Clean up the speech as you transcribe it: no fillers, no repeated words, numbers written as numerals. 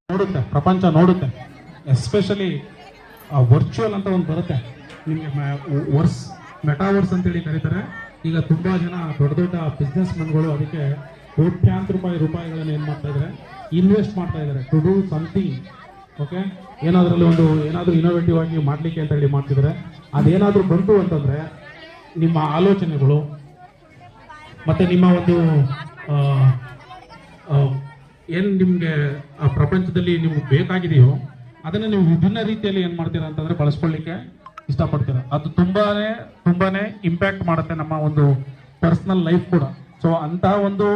ನೋಡುತ್ತೆ, ಪ್ರಪಂಚ ನೋಡುತ್ತೆ. Especially virtual ಅಂತ ಒಂದು ಬರುತ್ತೆ ನಿಮಗೆ, ಮೆಟಾವರ್ಸ್ ಅಂತೇಳಿ ಕರೀತಾರೆ. ಈಗ ತುಂಬಾ ಜನ ದೊಡ್ಡ ದೊಡ್ಡ ಬಿಸ್ನೆಸ್ ಮನ್ಗಳು ಅದಕ್ಕೆ ಕೋಟ್ಯಾಂತರ ರೂಪಾಯಿಗಳನ್ನು ಏನು ಮಾಡ್ತಾ ಇದ್ದಾರೆ, ಇನ್ವೆಸ್ಟ್ ಮಾಡ್ತಾ ಇದ್ದಾರೆ ಟು ಡೂ ಸಮಥಿಂಗ್. ಓಕೆ, ಏನಾದ್ರಲ್ಲಿ ಏನಾದರೂ ಇನೋವೇಟಿವ್ ಆಗಿ ಮಾಡಲಿಕ್ಕೆ ಅಂತ ಹೇಳಿ ಮಾಡ್ತಿದ್ದಾರೆ. ಅದೇನಾದರೂ ಬಂತು ಅಂತಂದರೆ ನಿಮ್ಮ ಆಲೋಚನೆಗಳು ಮತ್ತು ನಿಮ್ಮ ಒಂದು ಏನು ನಿಮಗೆ ಆ ಪ್ರಪಂಚದಲ್ಲಿ ನಿಮ್ಗೆ ಬೇಕಾಗಿದೆಯೋ ಅದನ್ನು ನೀವು ವಿಭಿನ್ನ ರೀತಿಯಲ್ಲಿ ಏನು ಮಾಡ್ತೀರಾ ಅಂತಂದರೆ ಬಳಸ್ಕೊಳ್ಳಿಕ್ಕೆ ಇಷ್ಟಪಡ್ತೀರಾ. ಅದು ತುಂಬಾನೇ ಇಂಪ್ಯಾಕ್ಟ್ ಮಾಡುತ್ತೆ ನಮ್ಮ ಒಂದು ಪರ್ಸ್ನಲ್ ಲೈಫ್ ಕೂಡ. ಸೊ ಅಂತಹ ಒಂದು